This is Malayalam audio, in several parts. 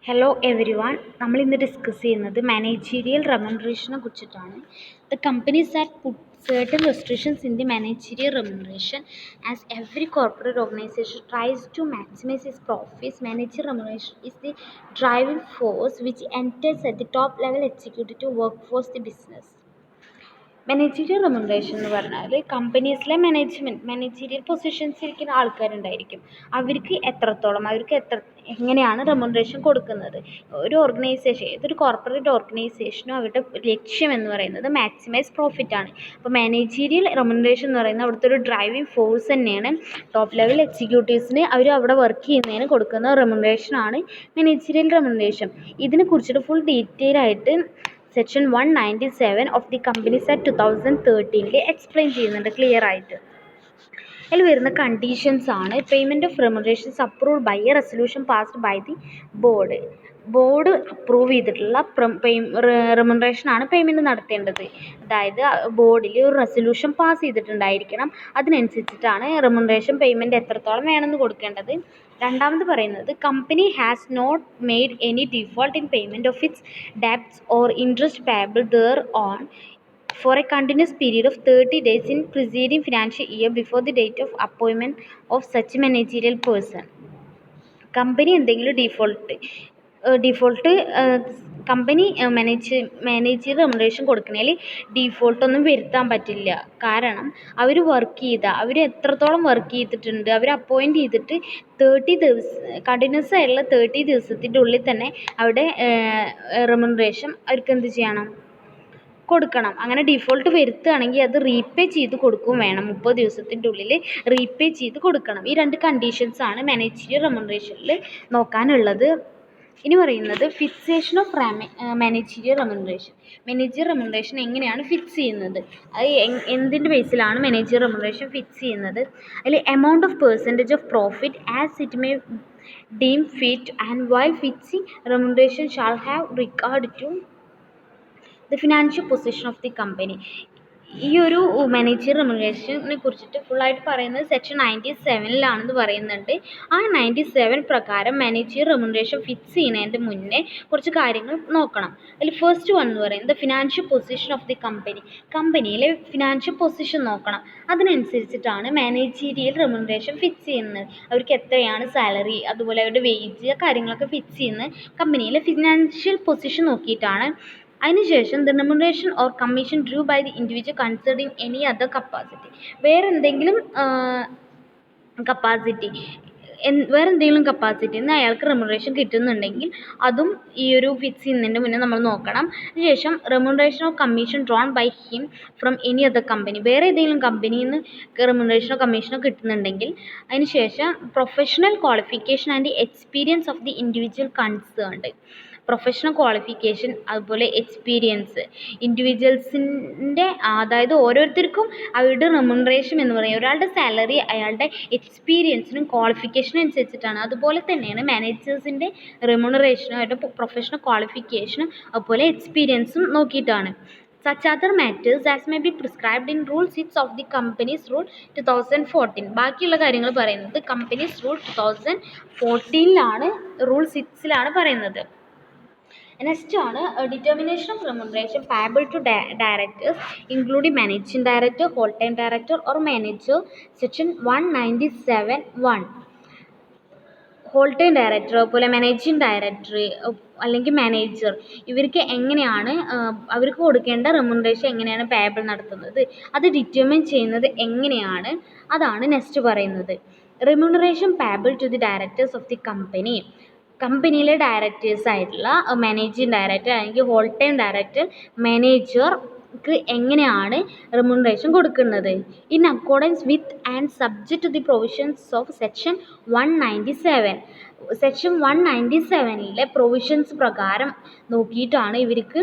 Hello every one. നമ്മൾ ഇന്ന് ഡിസ്കസ് ചെയ്യുന്നത് മാനേജീരിയൽ റെമ്യൂണറേഷനെ കുറിച്ചിട്ടാണ്. The companies that put certain restrictions in the managerial remuneration. As every corporate organization tries to maximize its profits, managerial remuneration is the driving force which enters at the top level executive workforce the business. Managerial remuneration എന്ന് പറഞ്ഞാൽ കമ്പനീസിലെ മാനേജീരിയൽ പൊസിഷൻസ് ഇരിക്കുന്ന ആൾക്കാരുണ്ടായിരിക്കും. അവർക്ക് എങ്ങനെയാണ് റെമ്യൂണറേഷൻ കൊടുക്കുന്നത്. ഒരു ഓർഗനൈസേഷൻ, ഏതൊരു കോർപ്പറേറ്റ് ഓർഗനൈസേഷനും അവരുടെ ലക്ഷ്യം എന്ന് പറയുന്നത് മാക്സിമൈസ് പ്രോഫിറ്റ് ആണ്. അപ്പോൾ മാനേജീരിയൽ റെമ്യൂണറേഷൻ എന്ന് പറയുന്നത് അവിടുത്തെ ഒരു ഡ്രൈവിംഗ് ഫോഴ്സ് തന്നെയാണ്. ടോപ്പ് ലെവൽ എക്സിക്യൂട്ടീവ്സിന് അവർ അവിടെ വർക്ക് ചെയ്യുന്നതിന് കൊടുക്കുന്ന റെമ്യൂണറേഷൻ ആണ് മാനേജീരിയൽ റെമ്യൂണറേഷൻ. ഇതിനെ കുറിച്ചിട്ട് ഫുൾ ഡീറ്റെയിൽ ആയിട്ട് section 197 of the companies act 2013 explain ചെയ്യുന്നുണ്ട് ക്ലിയർ ആയിട്ട്. അതിൽ വരുന്ന കണ്ടീഷൻസ് ആണ് payment of remunerations approved by a resolution passed by the board approve ചെയ്തിട്ടുള്ള റെമ്യൂണറേഷനാണ് പേയ്മെൻറ്റ് നടത്തേണ്ടത്. അതായത് ബോർഡിൽ ഒരു റെസൊല്യൂഷൻ പാസ് ചെയ്തിട്ടുണ്ടായിരിക്കണം. അതിനനുസരിച്ചിട്ടാണ് റെമ്യൂണറേഷൻ പേയ്മെൻറ്റ് എത്രത്തോളം വേണമെന്ന് കൊടുക്കേണ്ടത്. രണ്ടാമത് പറയുന്നത് company has not made any default in payment of its debts or interest payable thereon for a continuous period of 30 days in preceding financial year before the date of appointment of such managerial person. Company എന്തെങ്കിലും ഡിഫോൾട്ട് കമ്പനി മാനേജർ റെമ്യൂണറേഷൻ കൊടുക്കുന്നതിൽ ഡിഫോൾട്ടൊന്നും വരുത്താൻ പറ്റില്ല. കാരണം അവർ എത്രത്തോളം വർക്ക് ചെയ്തിട്ടുണ്ട്, അവർ അപ്പോയിൻറ്റ് ചെയ്തിട്ട് 30 ദിവസം കണ്ടിന്യൂസ് ആയിട്ടുള്ള 30 ദിവസത്തിൻ്റെ ഉള്ളിൽ തന്നെ അവിടെ റെമ്യൂണറേഷൻ അവർക്ക് എന്ത് ചെയ്യണം, കൊടുക്കണം. അങ്ങനെ ഡിഫോൾട്ട് വരുത്തുകയാണെങ്കിൽ അത് റീപേ ചെയ്ത് കൊടുക്കുകയും വേണം. 30 ദിവസത്തിൻ്റെ ഉള്ളിൽ റീപേ ചെയ്ത് കൊടുക്കണം. ഈ രണ്ട് കണ്ടീഷൻസാണ് മാനേജീരിയൽ റെമ്യൂണറേഷനിൽ നോക്കാനുള്ളത്. ഇനി പറയുന്നത് fixation of managerial remuneration. Managerial remuneration എങ്ങനെയാണ് ഫിക്സ് ചെയ്യുന്നത്, അത് എന്തിൻ്റെ ബേസിലാണ് മാനേജീരിയൽ റെമ്യൂണറേഷൻ ഫിക്സ് ചെയ്യുന്നത്. അതിൽ amount of percentage of profit as it may deem fit and while fixing remuneration shall have regard to the financial position of the company. ഈ ഒരു മാനേജർ റെമ്യൂണറേഷനെ കുറിച്ചിട്ട് ഫുള്ളായിട്ട് പറയുന്നത് സെക്ഷൻ 97 പറയുന്നുണ്ട്. ആ 97 പ്രകാരം മാനേജർ റെമ്യൂണറേഷൻ ഫിക്സ് ചെയ്യുന്നതിൻ്റെ മുന്നേ കുറച്ച് കാര്യങ്ങൾ നോക്കണം. അതിൽ ഫസ്റ്റ് വൺ എന്ന് പറയുന്നത് financial position of the company. കമ്പനിയിലെ ഫിനാൻഷ്യൽ പൊസിഷൻ നോക്കണം. അതിനനുസരിച്ചിട്ടാണ് മാനേജീരിയൽ റെമ്യൂണറേഷൻ ഫിക്സ് ചെയ്യുന്നത്. അവർക്ക് എത്രയാണ് സാലറി, അതുപോലെ അവരുടെ വേജ്, കാര്യങ്ങളൊക്കെ ഫിക്സ് ചെയ്യുന്നത് കമ്പനിയിലെ ഫിനാൻഷ്യൽ പൊസിഷൻ നോക്കിയിട്ടാണ്. അതിനുശേഷം the remuneration or commission due by the individual concerned in any other capacity. വേറെ എന്തെങ്കിലും കപ്പാസിറ്റിയിൽ നിന്ന് അയാൾക്ക് റെമ്യൂണറേഷൻ കിട്ടുന്നുണ്ടെങ്കിൽ അതും ഈ ഒരു ഫിക്സ് ചെയ്യുന്നതിന് മുന്നേ നമ്മൾ നോക്കണം. അതിനുശേഷം remuneration of commission drawn by him from any other company. വേറെ ഏതെങ്കിലും കമ്പനിയിൽ നിന്ന് റെമ്യൂണറേഷനോ കമ്മീഷനോ കിട്ടുന്നുണ്ടെങ്കിൽ അതിനുശേഷം professional qualification and experience of the individual concerned. Professional qualification, അതുപോലെ എക്സ്പീരിയൻസ് ഇൻഡിവിജ്വൽസിൻ്റെ, അതായത് ഓരോരുത്തർക്കും അവരുടെ റെമ്യൂണറേഷൻ എന്ന് പറയുന്നത് ഒരാളുടെ സാലറി അയാളുടെ എക്സ്പീരിയൻസിനും ക്വാളിഫിക്കേഷനും അനുസരിച്ചിട്ടാണ്. അതുപോലെ തന്നെയാണ് മാനേജേഴ്സിൻ്റെ റെമ്യൂണറേഷനും അവരുടെ പ്രൊഫഷണൽ ക്വാളിഫിക്കേഷനും അതുപോലെ എക്സ്പീരിയൻസും നോക്കിയിട്ടാണ്. Such other matters as may be prescribed in Rule 6 of the Companies Rule 2014. ബാക്കിയുള്ള കാര്യങ്ങൾ പറയുന്നത് കമ്പനീസ് റൂൾ 2014 റൂൾ 6 പറയുന്നത്. നെക്സ്റ്റ് ആണ് determination of remuneration payable to directors including managing director, whole time director or manager. Section 197(1). Whole time director, അതുപോലെ മാനേജിംഗ് ഡയറക്ടർ അല്ലെങ്കിൽ മാനേജർ, ഇവർക്ക് എങ്ങനെയാണ് അവർക്ക് കൊടുക്കേണ്ട റെമ്യൂണറേഷൻ എങ്ങനെയാണ് പേയബിൾ നടത്തുന്നത്, അത് ഡിറ്റർമിൻ ചെയ്യുന്നത് എങ്ങനെയാണ്, അതാണ് നെക്സ്റ്റ് പറയുന്നത്. Remuneration payable to the directors of the company. കമ്പനിയിലെ ഡയറക്ടേഴ്സ് ആയിട്ടുള്ള മാനേജിംഗ് ഡയറക്ടർ അല്ലെങ്കിൽ ഹോൾ ടൈം ഡയറക്ടർ, മാനേജർക്ക് എങ്ങനെയാണ് റെമ്യൂണറേഷൻ കൊടുക്കുന്നത്. In accordance with and subject to the provisions of section 197. Section 197 provisions പ്രകാരം നോക്കിയിട്ടാണ് ഇവർക്ക്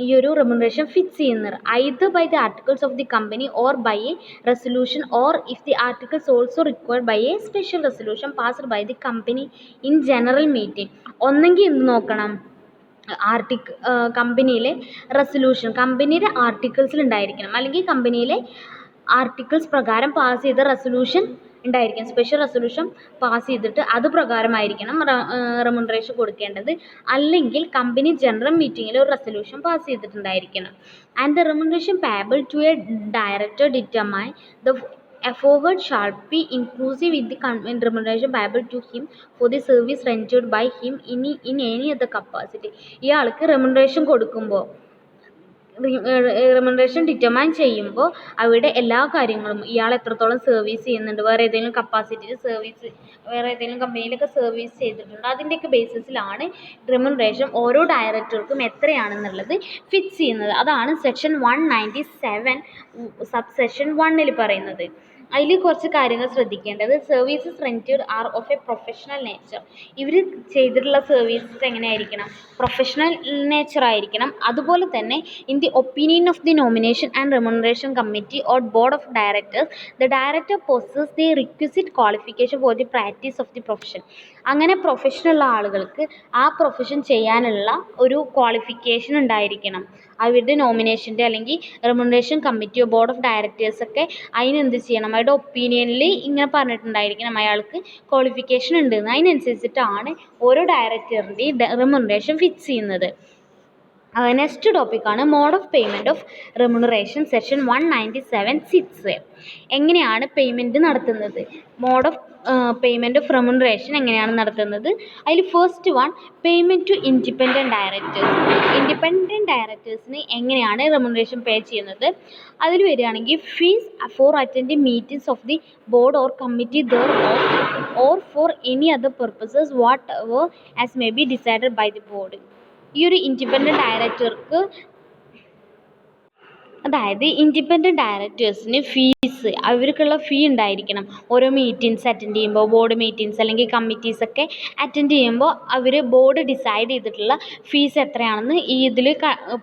ഈ ഒരു റെമ്യൂണറേഷൻ ഫിക്സ് ചെയ്യുന്നത്. Either by the articles of the company or by a resolution or if the articles also required by a special resolution passed by the company in general meeting. ഒന്നെങ്കിൽ എന്ത് നോക്കണം, കമ്പനിയിലെ റെസൊല്യൂഷൻ കമ്പനിയുടെ ആർട്ടിക്കിൾസിൽ ഉണ്ടായിരിക്കണം, അല്ലെങ്കിൽ കമ്പനിയിലെ ആർട്ടിക്കിൾസ് പ്രകാരം പാസ് ചെയ്ത റെസൊല്യൂഷൻ ഉണ്ടായിരിക്കും. സ്പെഷ്യൽ റെസൊല്യൂഷൻ പാസ് ചെയ്തിട്ട് അത് പ്രകാരമായിരിക്കണം റെമുനറേഷൻ കൊടുക്കേണ്ടത്. അല്ലെങ്കിൽ കമ്പനി ജനറൽ മീറ്റിങ്ങിൽ ഒരു റെസൊല്യൂഷൻ പാസ് ചെയ്തിട്ടുണ്ടായിരിക്കണം. And the remuneration payable to a director determine the forward shall be inclusive with the remuneration payable to him for the service rendered by him in any other capacity. ഇയാൾക്ക് റെമുനറേഷൻ കൊടുക്കുമ്പോൾ റെമുനറേഷൻ ഡിറ്റർമൈൻ ചെയ്യുമ്പോൾ അവിടെ എല്ലാ കാര്യങ്ങളും ഇയാൾ എത്രത്തോളം സർവീസ് ചെയ്യുന്നുണ്ട്, വേറെ ഏതെങ്കിലും കപ്പാസിറ്റിയിൽ സർവീസ്, വേറെ ഏതെങ്കിലും കമ്പനിയിലൊക്കെ സർവീസ് ചെയ്തിട്ടുണ്ട്, അതിൻ്റെയൊക്കെ ബേസിസിലാണ് റെമുനറേഷൻ ഓരോ ഡയറക്ടർക്കും എത്രയാണെന്നുള്ളത് ഫിക്സ് ചെയ്യുന്നത്. അതാണ് സെക്ഷൻ 197 സബ്സെക്ഷൻ 1 പറയുന്നത്. അതിൽ കുറച്ച് കാര്യങ്ങൾ ശ്രദ്ധിക്കേണ്ടത്, services rendered are of a professional nature. ഇവർ ചെയ്തിട്ടുള്ള സർവീസസ് എങ്ങനെയായിരിക്കണം? പ്രൊഫഷണൽ നേച്ചർ ആയിരിക്കണം. അതുപോലെ തന്നെ in the opinion of the nomination and remuneration committee or board of directors the director possess the requisite qualification for the practice of the profession. അങ്ങനെ പ്രൊഫഷനുള്ള ആളുകൾക്ക് ആ പ്രൊഫഷൻ ചെയ്യാനുള്ള ഒരു ക്വാളിഫിക്കേഷൻ ഉണ്ടായിരിക്കണം. അവരുടെ നോമിനേഷൻ്റെ അല്ലെങ്കിൽ റെമുനറേഷൻ കമ്മിറ്റിയോ ബോർഡ് ഓഫ് ഡയറക്ടേഴ്സൊക്കെ അതിനെന്ത് ചെയ്യണം? അവരുടെ ഒപ്പീനിയനിൽ ഇങ്ങനെ പറഞ്ഞിട്ടുണ്ടായിരിക്കണം അയാൾക്ക് ക്വാളിഫിക്കേഷൻ ഉണ്ടെന്ന്. അതിനനുസരിച്ചിട്ടാണ് ഓരോ ഡയറക്ടറിൻ്റെയും റെമുനറേഷൻ ഫിക്സ് ചെയ്യുന്നത്. നെക്സ്റ്റ് ടോപ്പിക്കാണ് mode of payment of remuneration section 197(6). എങ്ങനെയാണ് പേയ്മെൻറ്റ് നടത്തുന്നത്? Mode of payment of remuneration എങ്ങനെയാണ് നടത്തുന്നത്? അതിൽ first one, payment to independent directors. Independent ഡയറക്ടേഴ്സിന് എങ്ങനെയാണ് റെമുനറേഷൻ പേ ചെയ്യുന്നത്? അതിൽ വരികയാണെങ്കിൽ fees for attending meetings of the board or committee there or for any other purposes whatever as may be decided by the board. ഈ ഒരു ഇൻഡിപെൻഡൻറ്റ് ഡയറക്ടർക്ക്, അതായത് ഇൻഡിപെൻഡൻറ്റ് ഡയറക്ടേഴ്സിന് ഫീസ്, അവർക്കുള്ള ഫീ ഉണ്ടായിരിക്കണം. ഓരോ മീറ്റിംഗ്സ് അറ്റൻഡ് ചെയ്യുമ്പോൾ, ബോർഡ് മീറ്റിംഗ്സ് അല്ലെങ്കിൽ കമ്മിറ്റീസൊക്കെ അറ്റൻഡ് ചെയ്യുമ്പോൾ അവർ ബോർഡ് ഡിസൈഡ് ചെയ്തിട്ടുള്ള ഫീസ് എത്രയാണെന്ന് ഈ ഇതിൽ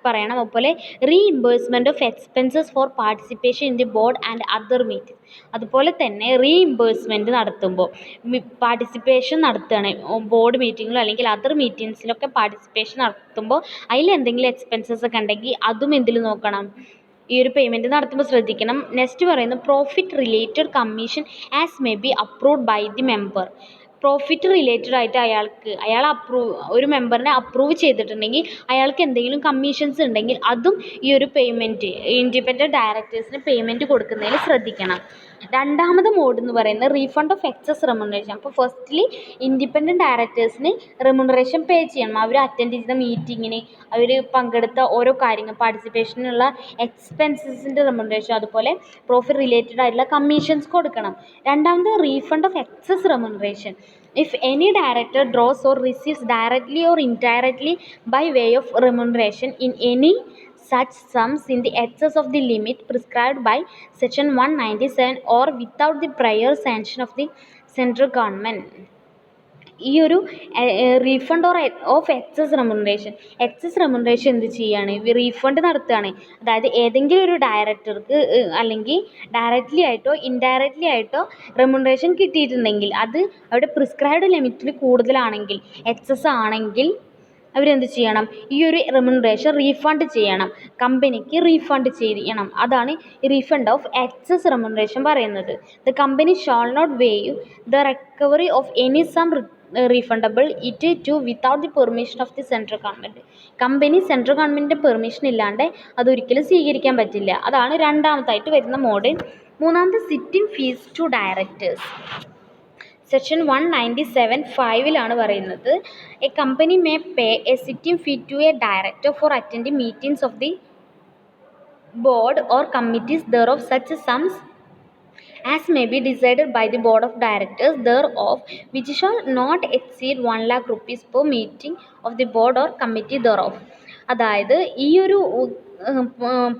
പറയണം. അതുപോലെ reimbursement of expenses for participation in the board and other meeting. അതുപോലെ തന്നെ റീഇംബേഴ്സ്മെൻറ്റ് നടത്തുമ്പോൾ, പാർട്ടിസിപ്പേഷൻ നടത്തുകയാണ് ബോർഡ് മീറ്റിങ്ങിലോ അല്ലെങ്കിൽ അതർ മീറ്റിംഗ്സിലൊക്കെ പാർട്ടിസിപ്പേഷൻ നടത്തുമ്പോൾ അതിൽ എന്തെങ്കിലും എക്സ്പെൻസസ് ഒക്കെ ഉണ്ടെങ്കിൽ അതും എന്തിൽ നോക്കണം? ഈ ഒരു പേയ്മെൻറ്റ് നടത്തുമ്പോൾ ശ്രദ്ധിക്കണം. നെക്സ്റ്റ് പറയുന്നത് profit related commission as may be approved by the member. Profit related ആയിട്ട് അയാൾ ഒരു മെമ്പറിനെ അപ്രൂവ് ചെയ്തിട്ടുണ്ടെങ്കിൽ അയാൾക്ക് എന്തെങ്കിലും കമ്മീഷൻസ് ഉണ്ടെങ്കിൽ അതും ഈ ഒരു പേയ്മെൻറ്റ് ഇൻഡിപെൻഡൻറ്റ് ഡയറക്ടേഴ്സിന് പേയ്മെൻറ്റ് കൊടുക്കുന്നതിൽ ശ്രദ്ധിക്കണം. രണ്ടാമത് മോഡ് എന്ന് പറയുന്നത് റീഫണ്ട് ഓഫ് എക്സസ് റെമുനറേഷൻ. അപ്പോൾ ഫസ്റ്റ്ലി ഇൻഡിപെൻഡൻറ്റ് ഡയറക്ടേഴ്സിന് റെമുനറേഷൻ പേ ചെയ്യണം. അവർ അറ്റൻഡ് ചെയ്ത മീറ്റിങ്ങിന്, അവർ പങ്കെടുത്ത ഓരോ കാര്യങ്ങൾ, പാർട്ടിസിപ്പേഷനുള്ള എക്സ്പെൻസസിൻ്റെ റെമുനറേഷൻ, അതുപോലെ പ്രോഫിറ്റ് റിലേറ്റഡ് ആയിട്ടുള്ള കമ്മീഷൻസ് കൊടുക്കണം. രണ്ടാമത് refund of excess remuneration. If any director draws or receives directly or indirectly by way of remuneration in any such sums in the excess of the limit prescribed by section 197 or without the prior sanction of the central government. ഈ ഒരു റീഫണ്ട് ഓഫ് എക്സസ് റെമുനറേഷൻ എന്ത് ചെയ്യാണ്? റീഫണ്ട് നടത്തുകയാണ്. അതായത് ഏതെങ്കിലും ഒരു ഡയറക്ടർക്ക് അല്ലെങ്കിൽ ഡയറക്റ്റ്ലി ആയിട്ടോ ഇൻഡയറക്റ്റ്ലി ആയിട്ടോ റെമുനറേഷൻ കിട്ടിയിട്ടുണ്ടെങ്കിൽ അത് അവിടെ പ്രിസ്ക്രൈബ്ഡ് ലിമിറ്റിൽ കൂടുതലാണെങ്കിൽ, എക്സസ് ആണെങ്കിൽ അവരെന്ത് ചെയ്യണം? ഈ ഒരു റെമുനറേഷൻ റീഫണ്ട് ചെയ്യണം, കമ്പനിക്ക് റീഫണ്ട് ചെയ്യണം. അതാണ് റീഫണ്ട് ഓഫ് എക്സസ് റെമുനറേഷൻ പറയുന്നത്. The company shall not waive the recovery of any sum refundable it to without the permission of the central government. Company central ഗവൺമെൻറ്റിൻ്റെ പെർമിഷൻ ഇല്ലാണ്ട് അതൊരിക്കലും സ്വീകരിക്കാൻ പറ്റില്ല. അതാണ് രണ്ടാമതായിട്ട് വരുന്ന മോഡ്. മൂന്നാമത്തെ sitting fees to directors. Section 197(5) പറയുന്നത് a company may pay a sitting fee to a director for attending meetings of the board or committees thereof such sums as may be decided by the board of directors thereof which shall not exceed 1 lakh rupees per meeting of the board or committee thereof. അതായത് ഈ ഒരു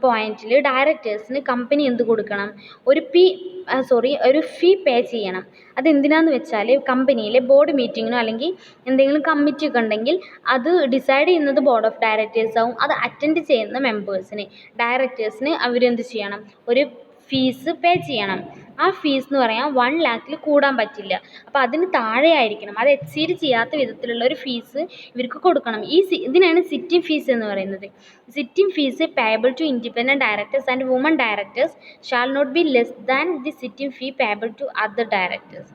പോയിന്റിൽ ഡയറക്ടേഴ്സിന് കമ്പനി എന്ത് കൊടുക്കണം? ഒരു ഫീ പേ ചെയ്യണം. അതെന്തിനാന്ന് വെച്ചാൽ കമ്പനിയിലെ ബോർഡ് മീറ്റിങ്ങിനോ അല്ലെങ്കിൽ എന്തെങ്കിലും കമ്മിറ്റി ഒക്കെ ഉണ്ടെങ്കിൽ അത് ഡിസൈഡ് ചെയ്യുന്നത് ബോർഡ് ഓഫ് ഡയറക്ടേഴ്സ് ആവും. അത് അറ്റൻഡ് ചെയ്യുന്ന മെമ്പേഴ്സിന്, ഡയറക്ടേഴ്സിന് അവരെന്ത് ചെയ്യണം? ഒരു ഫീസ് പേ ചെയ്യണം. ആ ഫീസ് എന്ന് പറയാൻ 1,00,000 കൂടാൻ പറ്റില്ല. അപ്പോൾ അതിന് താഴെ ആയിരിക്കണം, അത് എക്സീഡ് ചെയ്യാത്ത വിധത്തിലുള്ള ഒരു ഫീസ് ഇവർക്ക് കൊടുക്കണം. ഇതിനാണ് സിറ്റിംഗ് ഫീസ് എന്ന് പറയുന്നത്. Sitting fees payable to independent directors and woman directors shall not be less than the sitting fee payable to other directors.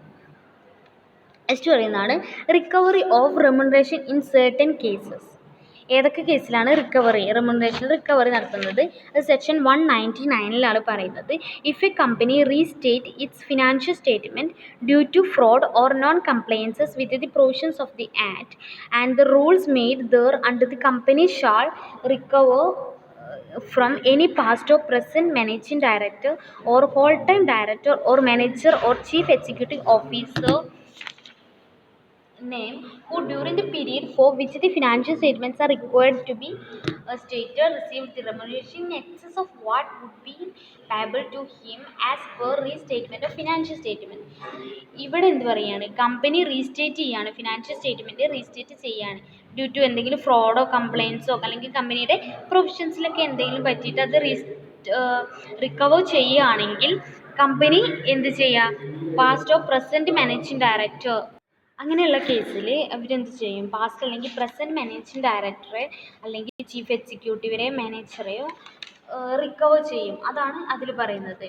Next പറയുന്നതാണ് recovery of remuneration in certain cases. ഏതൊക്കെ കേസിലാണ് റെമ്യൂണറേഷൻ റിക്കവറി നടത്തുന്നത്? അത് സെക്ഷൻ 199 പറയുന്നത്. If a company restates its financial statement due to fraud or non compliances with the provisions of the act and the rules made thereunder the company shawl recover from any past or present managing director or whole-time director or manager or chief executive officer name who during the period for which the financial statements are required to be stated received the remuneration in excess of what would be payable to him as per restatement of financial statement. ഇവിടെ എന്ത് പറയുകയാണ്, കമ്പനി റീസ്റ്റേറ്റ് ചെയ്യാണ്, ഫിനാൻഷ്യൽ സ്റ്റേറ്റ്മെൻറ്റ് റീസ്റ്റേറ്റ് ചെയ്യാണ് ഡ്യൂ ടു എന്തെങ്കിലും ഫ്രോഡോ കംപ്ലയിൻസോ അല്ലെങ്കിൽ കമ്പനിയുടെ പ്രൊവിഷൻസിലൊക്കെ എന്തെങ്കിലും പറ്റിയിട്ട് അത് റിക്കവർ ചെയ്യുകയാണെങ്കിൽ കമ്പനി എന്ത് ചെയ്യുക, past or present managing director അങ്ങനെയുള്ള കേസിൽ അവരെന്ത് ചെയ്യും, പാസ്റ്റ് അല്ലെങ്കിൽ പ്രസൻറ്റ് മാനേജിങ് ഡയറക്ടറെ അല്ലെങ്കിൽ ചീഫ് എക്സിക്യൂട്ടീവിനെയോ മാനേജറെയോ റിക്കവർ ചെയ്യും. അതാണ് അതിൽ പറയുന്നത്.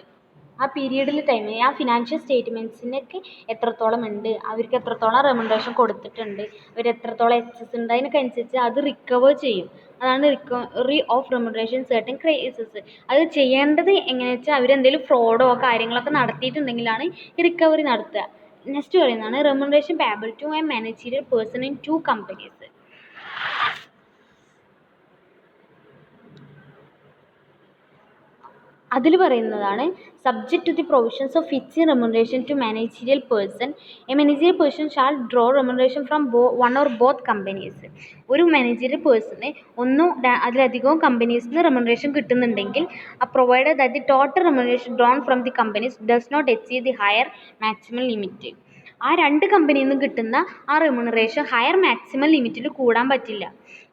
ആ പീരീഡിൽ ടൈമിൽ ആ ഫിനാൻഷ്യൽ സ്റ്റേറ്റ്മെൻറ്റ്സിനൊക്കെ എത്രത്തോളം ഉണ്ട്, അവർക്ക് എത്രത്തോളം റെമ്യൂണറേഷൻ കൊടുത്തിട്ടുണ്ട്, അവർ എത്രത്തോളം എക്സസ് ഉണ്ട്, അതിനൊക്കെ അനുസരിച്ച് അത് റിക്കവർ ചെയ്യും. അതാണ് recovery of remuneration certain cases. അത് ചെയ്യേണ്ടത് എങ്ങനെയാണെന്ന് വെച്ചാൽ അവരെന്തെങ്കിലും ഫ്രോഡോ കാര്യങ്ങളൊക്കെ നടത്തിയിട്ടുണ്ടെങ്കിലാണ് ഈ റിക്കവറി നടത്തുക. നെക്സ്റ്റ് പറയുന്നതാണ് remuneration payable to a managerial person in 2 companies. അതിൽ പറയുന്നതാണ് subject to the provisions of fixing remuneration to managerial person. A managerial person shall draw remuneration from one or both companies. ഒരു മാനേജീരിയൽ പേഴ്സണ് ഒന്നോ അതിലധികവും കമ്പനീസിൽ നിന്ന് റെമ്യൂണറേഷൻ കിട്ടുന്നുണ്ടെങ്കിൽ provided that the total remuneration drawn from the companies does not exceed the higher maximum limit. ആ 2 കമ്പനിയിൽ നിന്നും കിട്ടുന്ന ആ റെമ്യൂണറേഷൻ ഹയർ മാക്സിമം ലിമിറ്റിൽ കൂടാൻ പറ്റില്ല.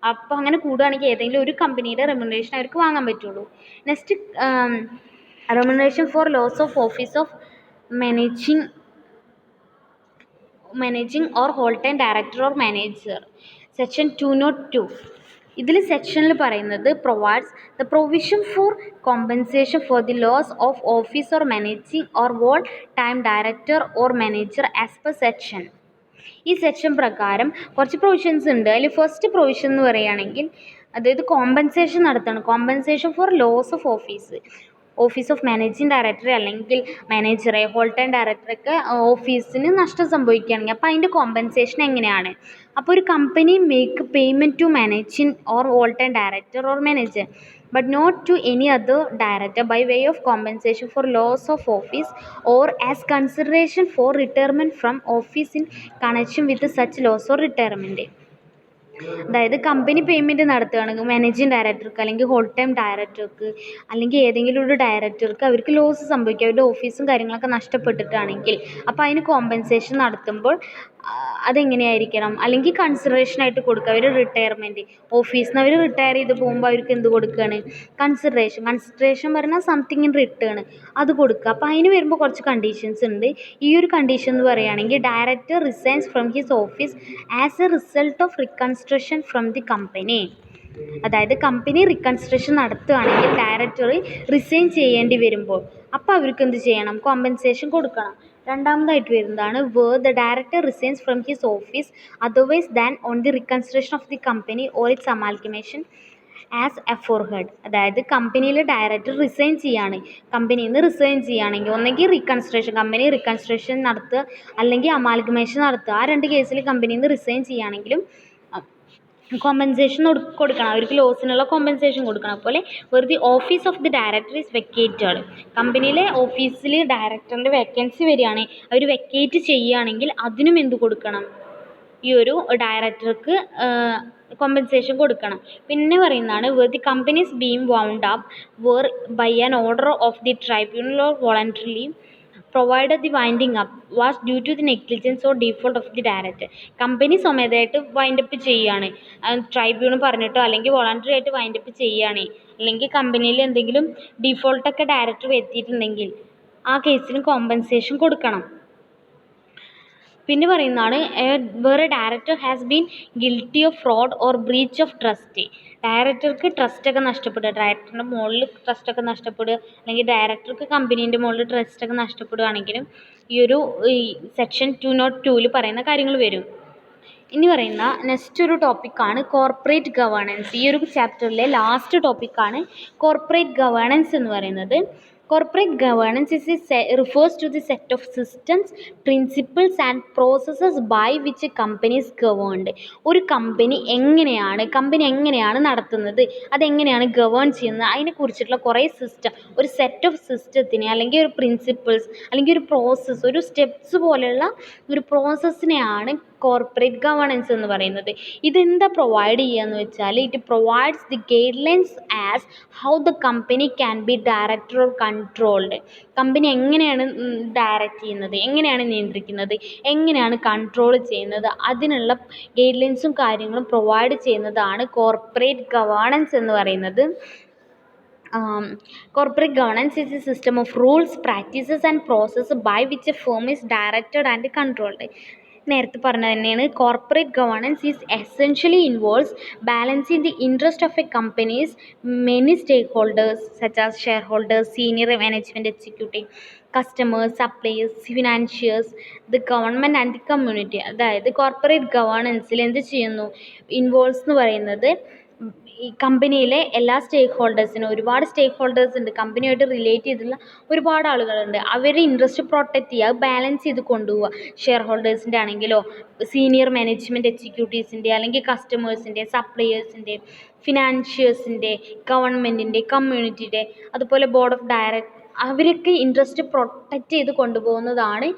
അപ്പോൾ അങ്ങനെ കൂടുകയാണെങ്കിൽ ഏതെങ്കിലും ഒരു കമ്പനിയുടെ റെമ്യൂണറേഷൻ അവർക്ക് വാങ്ങാൻ പറ്റുള്ളൂ. Next remuneration for loss of office of managing or whole time director or manager. Section 202 ഇതിൽ സെക്ഷനിൽ പറയുന്നത് provides the provision for compensation for the loss of office or managing or whole time director or manager as per section. ഈ സെക്ഷൻ പ്രകാരം കുറച്ച് പ്രൊവിഷൻസ് ഉണ്ട്. അതിൽ ഫസ്റ്റ് പ്രൊവിഷൻ എന്ന് പറയുകയാണെങ്കിൽ അതായത് കോമ്പൻസേഷൻ നടത്തണം. Compensation for loss of office of managing director അല്ലെങ്കിൽ മാനേജറെ ഹോൾ ടൈം ഡയറക്ടറൊക്കെ ഓഫീസിന് നഷ്ടം സംഭവിക്കുകയാണെങ്കിൽ അപ്പോൾ അതിൻ്റെ കോമ്പൻസേഷൻ എങ്ങനെയാണ്? അപ്പോൾ ഒരു company make payment to managing or whole time director or manager but not to any other director by way of compensation for loss of office or as consideration for retirement from office in connection with such loss or retirement. അതായത് കമ്പനി പേയ്മെൻറ്റ് നടത്തുകയാണെങ്കിൽ മാനേജിങ് ഡയറക്ടർക്ക് അല്ലെങ്കിൽ ഹോൾ ടൈം ഡയറക്ടർക്ക് അല്ലെങ്കിൽ ഏതെങ്കിലും ഒരു ഡയറക്ടർക്ക് അവർക്ക് ലോസ് സംഭവിക്കുക, അവരുടെ ഓഫീസും കാര്യങ്ങളൊക്കെ നഷ്ടപ്പെട്ടിട്ടാണെങ്കിൽ അപ്പോൾ അതിന് കോമ്പൻസേഷൻ നടത്തുമ്പോൾ അതെങ്ങനെയായിരിക്കണം, അല്ലെങ്കിൽ കൺസിഡറേഷനായിട്ട് കൊടുക്കുക. അവർ റിട്ടയർമെൻറ്റ് ഓഫീസിൽ നിന്ന് അവർ റിട്ടയർ ചെയ്ത് പോകുമ്പോൾ അവർക്ക് എന്ത് കൊടുക്കുകയാണ്, കൺസിഡറേഷൻ പറഞ്ഞാൽ സംതിങ് ഇൻ റിട്ടേൺ അത് കൊടുക്കുക. അപ്പോൾ അതിന് വരുമ്പോൾ കുറച്ച് കണ്ടീഷൻസ് ഉണ്ട്. ഈ ഒരു കണ്ടീഷൻ എന്ന് പറയുകയാണെങ്കിൽ director resigns from his office as a result of reconstruction from the company. അതായത് കമ്പനി റിക്കൺസ്ട്രക്ഷൻ നടത്തുകയാണെങ്കിൽ ഡയറക്ടർ റിസൈൻ ചെയ്യേണ്ടി വരുമ്പോൾ അപ്പോൾ അവർക്ക് എന്ത് ചെയ്യണം, കോമ്പൻസേഷൻ കൊടുക്കണം. രണ്ടാമതായിട്ട് വരുന്നതാണ് where the director resigns from his office otherwise than on the reconstruction of the company or its amalgamation as aforesaid. അതായത് കമ്പനിയിലെ ഡയറക്ടർ റിസൈൻ ചെയ്യാണ്, കമ്പനിയിൽ നിന്ന് റിസൈൻ ചെയ്യുകയാണെങ്കിൽ ഒന്നെങ്കിൽ കമ്പനി റിക്കൺസ്ട്രക്ഷൻ നടത്തുക അല്ലെങ്കിൽ അമാൽഗമേഷൻ നടത്തുക. ആ 2 കേസിൽ കമ്പനിയിൽ നിന്ന് റിസൈൻ ചെയ്യുകയാണെങ്കിലും കോമ്പൻസേഷൻ കൊടുക്കണം, അവർക്ക് ലോസിനുള്ള കോമ്പൻസേഷൻ കൊടുക്കണം. അതുപോലെ വെറുതെ office of the director is vacated. കമ്പനിയിലെ ഓഫീസിൽ ഡയറക്ടറിൻ്റെ വേക്കൻസി വരികയാണ്, അവർ വെക്കേറ്റ് ചെയ്യുകയാണെങ്കിൽ അതിനും എന്ത് കൊടുക്കണം, ഈ ഒരു ഡയറക്ടർക്ക് കോമ്പൻസേഷൻ കൊടുക്കണം. പിന്നെ പറയുന്നതാണ് where the companies being wound up where by an order of the tribunal or voluntarily provided the winding up was due to the negligence or default of the director. Company സ്വമേധയായിട്ട് വൈൻഡപ്പ് ചെയ്യുകയാണ്, ട്രൈബ്യൂണൽ പറഞ്ഞിട്ടോ അല്ലെങ്കിൽ വോളണ്ടറി ആയിട്ട് വൈൻഡപ്പ് ചെയ്യുകയാണ്, അല്ലെങ്കിൽ കമ്പനിയിൽ എന്തെങ്കിലും ഡീഫോൾട്ടൊക്കെ ഡയറക്ടർ വരുത്തിയിട്ടുണ്ടെങ്കിൽ ആ കേസിന് കോമ്പൻസേഷൻ കൊടുക്കണം. പിന്നെ പറയുന്നതാണ് where director has been guilty of fraud or breach of trust. ഡയറക്ടർക്ക് ട്രസ്റ്റൊക്കെ നഷ്ടപ്പെടുക, ഡയറക്ടറിൻ്റെ മുകളിൽ ട്രസ്റ്റൊക്കെ നഷ്ടപ്പെടുക, അല്ലെങ്കിൽ ഡയറക്ടർക്ക് കമ്പനീൻ്റെ മുകളിൽ ട്രസ്റ്റൊക്കെ നഷ്ടപ്പെടുകയാണെങ്കിലും ഈ സെക്ഷൻ 202 പറയുന്ന കാര്യങ്ങൾ വരും. ഇനി പറയുന്ന നെക്സ്റ്റ് ഒരു ടോപ്പിക്കാണ് കോർപ്പറേറ്റ് ഗവേണൻസ്. ഈ ഒരു ചാപ്റ്ററിലെ ലാസ്റ്റ് ടോപ്പിക്കാണ് കോർപ്പറേറ്റ് ഗവേണൻസ് എന്ന് പറയുന്നത്. Corporate governance refers to the set of systems, principles and processes by which a company is governed. ഒരു കമ്പനി എങ്ങനെയാണ് നടത്തുന്നത്, അതെങ്ങനെയാണ് ഗവേൺ ചെയ്യുന്നത്, അതിനെക്കുറിച്ചിട്ടുള്ള കുറേ സിസ്റ്റം, ഒരു സെറ്റ് ഓഫ് സിസ്റ്റത്തിനെ അല്ലെങ്കിൽ ഒരു പ്രിൻസിപ്പിൾസ് അല്ലെങ്കിൽ ഒരു പ്രോസസ്സ്, ഒരു സ്റ്റെപ്സ് പോലെയുള്ള ഒരു പ്രോസസ്സിനെയാണ് കോർപ്പറേറ്റ് ഗവേണൻസ് എന്ന് പറയുന്നത്. ഇതെന്താ പ്രൊവൈഡ് ചെയ്യുക എന്ന് വെച്ചാൽ it provides the guide lines as how the company can be directed or controlled. Company എങ്ങനെയാണ് ഡയറക്റ്റ് ചെയ്യുന്നത്, എങ്ങനെയാണ് നിയന്ത്രിക്കുന്നത്, എങ്ങനെയാണ് കൺട്രോൾ ചെയ്യുന്നത്, അതിനുള്ള ഗൈഡ് ലൈൻസും കാര്യങ്ങളും പ്രൊവൈഡ് ചെയ്യുന്നതാണ് കോർപ്പറേറ്റ് ഗവേണൻസ് എന്ന് പറയുന്നത്. Corporate governance is a system of rules, practices and processes by which a firm is directed and controlled. നേരത്തെ പറഞ്ഞത് തന്നെയാണ്. Corporate governance is essentially involves balancing the interest of a company's many stake holders such as share holders, senior management executive, customers, suppliers, financials, the government and the community. അതായത് കോർപ്പറേറ്റ് ഗവേണൻസിൽ എന്ത് ചെയ്യുന്നു, ഇൻവോൾവ്സ് എന്ന് പറയുന്നത് ഈ കമ്പനിയിലെ എല്ലാ സ്റ്റേക്ക് ഹോൾഡേഴ്സിനും, ഒരുപാട് സ്റ്റേക്ക് ഹോൾഡേഴ്സ് ഉണ്ട്, കമ്പനിയായിട്ട് റിലേറ്റ് ചെയ്തിട്ടുള്ള ഒരുപാട് ആളുകളുണ്ട്. അവരുടെ ഇൻട്രസ്റ്റ് പ്രൊട്ടക്റ്റ് ചെയ്യുക, ബാലൻസ് ചെയ്ത് കൊണ്ടുപോവുക. ഷെയർ ഹോൾഡേഴ്സിൻ്റെ ആണെങ്കിലോ, സീനിയർ മാനേജ്മെൻറ്റ് എക്സിക്യൂട്ടീവ്സിൻ്റെ, അല്ലെങ്കിൽ കസ്റ്റമേഴ്സിൻ്റെ, സപ്ലയേഴ്സിൻ്റെ, ഫിനാൻഷ്യൽസിൻ്റെ, ഗവൺമെൻറ്റിൻ്റെ, കമ്മ്യൂണിറ്റിയുടെ, അതുപോലെ ബോർഡ് ഓഫ് ഡയറക്ടർ, അവരൊക്കെ ഇൻട്രസ്റ്റ് പ്രൊട്ടക്റ്റ് ചെയ്ത് കൊണ്ടുപോകുന്നതാണ്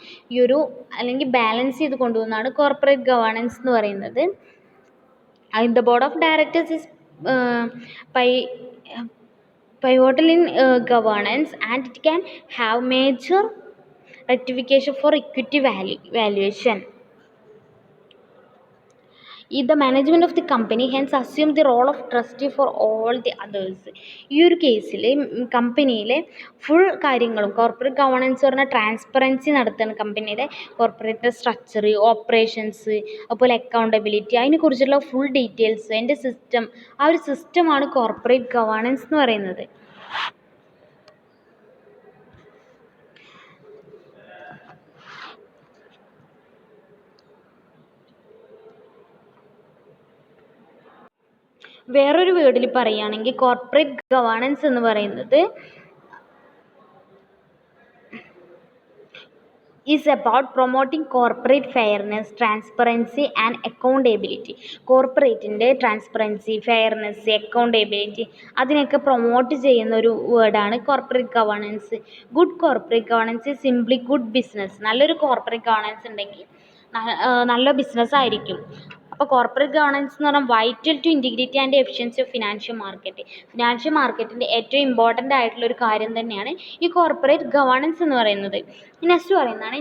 അല്ലെങ്കിൽ ബാലൻസ് ചെയ്ത് കൊണ്ടുപോകുന്നതാണ് കോർപ്പറേറ്റ് ഗവേണൻസ് എന്ന് പറയുന്നത്. The board of directors is pivotal in governance and it can have major rectification for equity valuation. The management of the company hence assume the role of trustee for all the others. ഈ ഒരു കേസിൽ കമ്പനിയിലെ ഫുൾ കാര്യങ്ങളും കോർപ്പറേറ്റ് ഗവേണൻസ് പറഞ്ഞാൽ ട്രാൻസ്പെറൻസി നടത്തുന്ന കമ്പനിയുടെ കോർപ്പറേറ്റ് സ്ട്രക്ചർ, ഓപ്പറേഷൻസ്, അതുപോലെ അക്കൗണ്ടബിലിറ്റി, അതിനെക്കുറിച്ചുള്ള ഫുൾ ഡീറ്റെയിൽസ്, അതിൻ്റെ സിസ്റ്റം, ആ ഒരു സിസ്റ്റമാണ് കോർപ്പറേറ്റ് ഗവേണൻസ് എന്ന് പറയുന്നത്. വേറൊരു വേർഡിൽ പറയുകയാണെങ്കിൽ കോർപ്പറേറ്റ് ഗവേണൻസ് എന്ന് പറയുന്നത് is about promoting corporate fairness, transparency and accountability. കോർപ്പറേറ്റിൻ്റെ ട്രാൻസ്പെറൻസി, ഫെയർനെസ്, അക്കൗണ്ടബിലിറ്റി അതിനൊക്കെ പ്രൊമോട്ട് ചെയ്യുന്ന ഒരു വേർഡാണ് corporate governance. Good corporate governance is simply good business. നല്ലൊരു കോർപ്പറേറ്റ് ഗവേണൻസ് ഉണ്ടെങ്കിൽ നല്ല ബിസിനസ് ആയിരിക്കും. അപ്പോൾ കോർപ്പറേറ്റ് ഗവേണൻസ് എന്ന് പറഞ്ഞാൽ vital to integrity and efficiency of financial market. Financial മാർക്കറ്റിൻ്റെ ഏറ്റവും ഇമ്പോർട്ടൻ്റ് ആയിട്ടുള്ളൊരു കാര്യം തന്നെയാണ് ഈ കോർപ്പറേറ്റ് ഗവേണൻസ് എന്ന് പറയുന്നത്. നെക്സ്റ്റ് പറയുന്നതാണ്